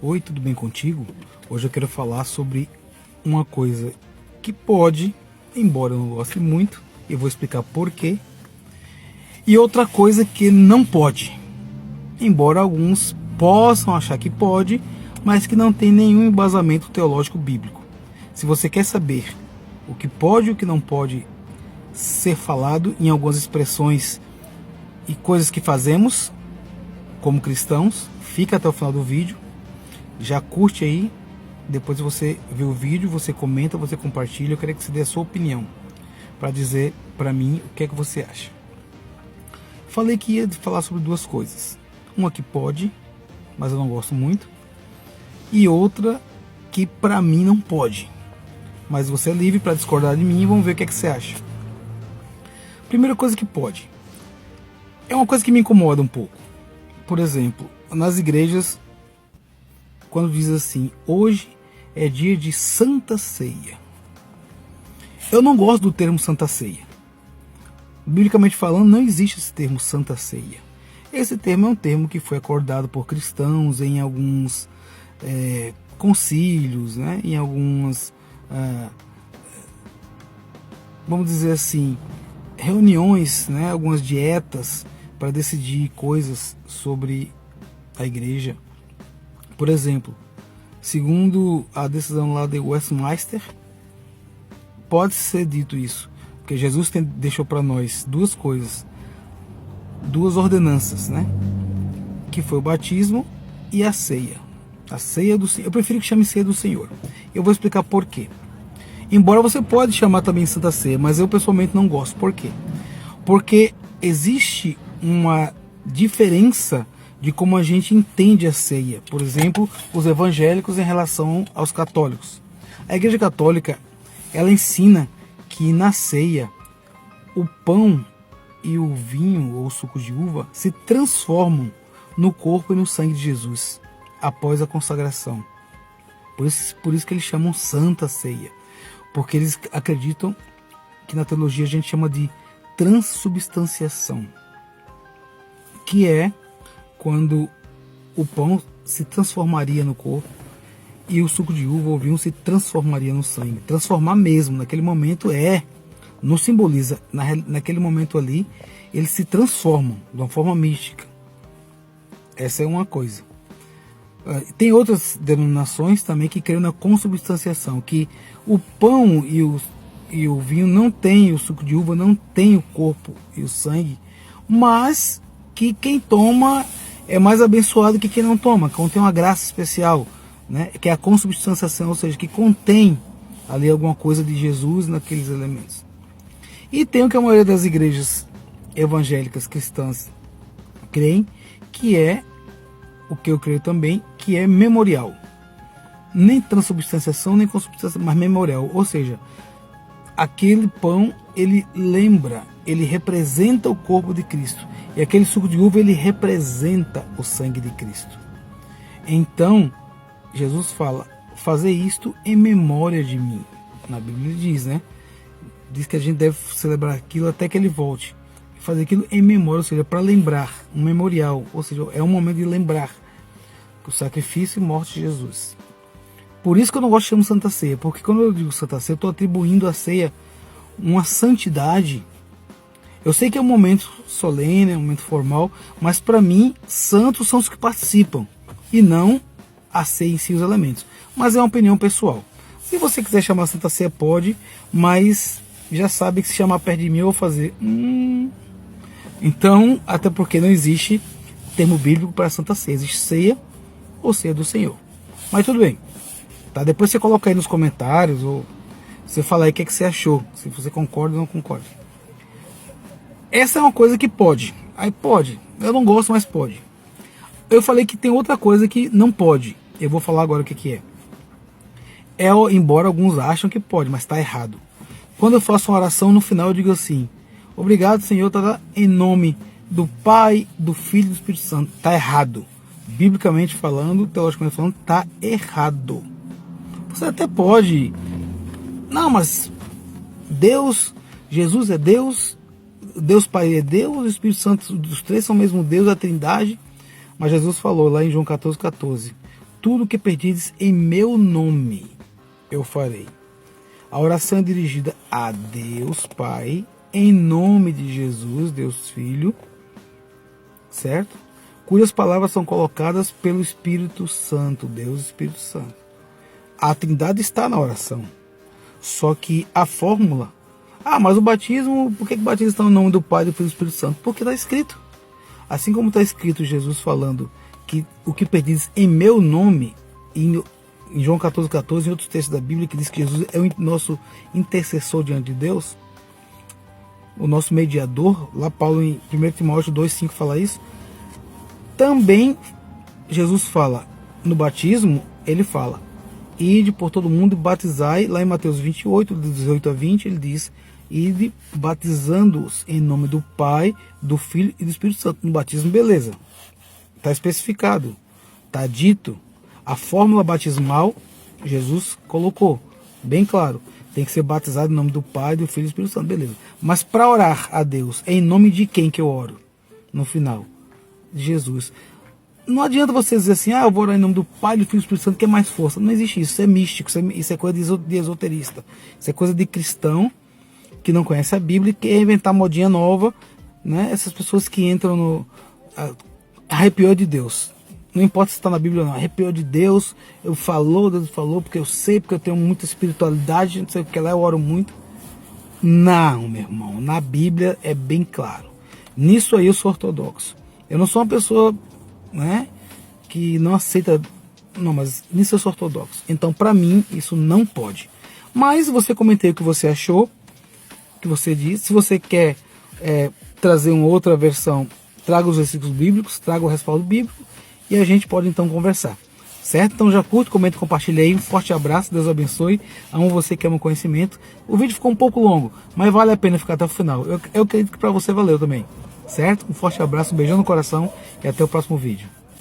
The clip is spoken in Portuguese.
Oi, tudo bem contigo? Hoje eu quero falar sobre uma coisa que pode, embora eu não goste muito, eu vou explicar por quê, e outra coisa que não pode, embora alguns possam achar que pode, mas que não tem nenhum embasamento teológico bíblico. Se você quer saber o que pode e o que não pode ser falado em algumas expressões e coisas que fazemos como cristãos, fica até o final do vídeo. Já curte aí, depois você vê o vídeo, você comenta, você compartilha. Eu quero que você dê a sua opinião para dizer para mim o que é que você acha. Falei que ia falar sobre duas coisas. Uma que pode, mas eu não gosto muito, e outra que para mim não pode. Mas você é livre para discordar de mim e vamos ver o que é que você acha. Primeira coisa que pode. É uma coisa que me incomoda um pouco. Por exemplo, nas igrejas, quando diz assim, hoje é dia de Santa Ceia. Eu não gosto do termo Santa Ceia. Biblicamente falando, não existe esse termo Santa Ceia. Esse termo é um termo que foi acordado por cristãos em alguns concílios, né? Em algumas, vamos dizer assim, reuniões, né? Algumas dietas para decidir coisas sobre a igreja. Por exemplo, segundo a decisão lá de Westminster, pode ser dito isso, porque Jesus deixou para nós duas coisas, duas ordenanças, né? Que foi o batismo e a ceia. A ceia do Senhor. Eu prefiro que chame ceia do Senhor. Eu vou explicar por quê. Embora você pode chamar também Santa Ceia, mas eu pessoalmente não gosto. Por quê? Porque existe uma diferença de como a gente entende a ceia. Por exemplo, os evangélicos em relação aos católicos. A Igreja Católica, ela ensina que na ceia o pão e o vinho ou o suco de uva se transformam no corpo e no sangue de Jesus após a consagração. Por isso que eles chamam Santa Ceia, porque eles acreditam que na teologia a gente chama de transubstanciação, que é quando o pão se transformaria no corpo e o suco de uva ou vinho se transformaria no sangue. Transformar mesmo, naquele momento não simboliza, naquele momento ali, eles se transformam de uma forma mística. Essa é uma coisa. Tem outras denominações também que creem na consubstanciação, que o pão e o vinho não tem, o suco de uva não tem o corpo e o sangue, mas que quem toma é mais abençoado que quem não toma, contém uma graça especial, né? Que é a consubstanciação, ou seja, que contém ali alguma coisa de Jesus naqueles elementos. E tem o que a maioria das igrejas evangélicas cristãs creem, que é o que eu creio também, que é memorial. Nem transubstanciação, nem consubstanciação, mas memorial. Ou seja, aquele pão, ele lembra, ele representa o corpo de Cristo. E aquele suco de uva, ele representa o sangue de Cristo. Então, Jesus fala, fazer isto em memória de mim. Na Bíblia ele diz, né? Diz que a gente deve celebrar aquilo até que ele volte. Fazer aquilo em memória, ou seja, para lembrar, um memorial, ou seja, é um momento de lembrar o sacrifício e morte de Jesus. Por isso que eu não gosto de chamar Santa Ceia, porque quando eu digo Santa Ceia, eu estou atribuindo à ceia uma santidade. Eu sei que é um momento solene, é um momento formal, mas para mim, santos são os que participam, e não a ceia em si, os elementos. Mas é uma opinião pessoal. Se você quiser chamar Santa Ceia, pode, mas já sabe que se chamar perto de mim eu vou fazer... Então, até porque não existe termo bíblico para Santa Ceia. Existe ceia ou ceia do Senhor. Mas tudo bem. Tá? Depois você coloca aí nos comentários, ou você fala aí o que, é que você achou. Se você concorda ou não concorda. Essa é uma coisa que pode. Aí pode. Eu não gosto, mas pode. Eu falei que tem outra coisa que não pode. Eu vou falar agora o que é. Embora alguns acham que pode, mas está errado. Quando eu faço uma oração, no final eu digo assim: obrigado, Senhor, em nome do Pai, do Filho e do Espírito Santo. Está errado. Biblicamente falando, teologicamente falando, está errado. Você até pode... Não, mas Deus, Jesus é Deus, Deus Pai é Deus, o Espírito Santo, os três são o mesmo Deus, a Trindade. Mas Jesus falou lá em João 14,14. tudo que pedirdes em meu nome, eu farei. A oração é dirigida a Deus Pai, em nome de Jesus, Deus Filho, certo? Cujas palavras são colocadas pelo Espírito Santo, Deus Espírito Santo. A Trindade está na oração. Só que a fórmula... mas o batismo... Por que o batismo está no nome do Pai, do Filho e do Espírito Santo? Porque está escrito. Assim como está escrito Jesus falando que o que pedis em meu nome, em João 14,14, em outros textos da Bíblia, que diz que Jesus é o nosso intercessor diante de Deus, o nosso mediador, lá Paulo em 1 Timóteo 2,5 fala isso. Também Jesus fala, no batismo, ele fala, ide por todo mundo e batizai, lá em Mateus 28, 18 a 20, ele diz, ide batizando-os em nome do Pai, do Filho e do Espírito Santo. No batismo, beleza, está especificado, está dito, a fórmula batismal, Jesus colocou, bem claro, tem que ser batizado em nome do Pai, do Filho e do Espírito Santo, beleza. Mas para orar a Deus, é em nome de quem que eu oro? No final, de Jesus. Não adianta você dizer assim, eu vou orar em nome do Pai, do Filho e do Espírito Santo, que é mais força. Não existe isso, isso é místico, isso é coisa de esoterista. Isso é coisa de cristão que não conhece a Bíblia e quer inventar modinha nova, né? Essas pessoas que entram no... arrepiou de Deus. Não importa se está na Bíblia ou não, arrepiou de Deus, Deus falou, porque eu sei, porque eu tenho muita espiritualidade, não sei o que lá, eu oro muito. Não, meu irmão, na Bíblia é bem claro. Nisso aí eu sou ortodoxo. Eu não sou uma pessoa, né, que não aceita, não, mas nisso eu sou ortodoxo. Então, para mim, isso não pode. Mas você comentei o que você achou, o que você disse. Se você quer trazer uma outra versão, traga os versículos bíblicos, traga o respaldo bíblico e a gente pode então conversar. Certo? Então já curte, comenta, compartilha aí. Um forte abraço, Deus abençoe. Amo você que ama conhecimento. O vídeo ficou um pouco longo, mas vale a pena ficar até o final. Eu acredito que para você valeu também. Certo? Um forte abraço, um beijão no coração e até o próximo vídeo.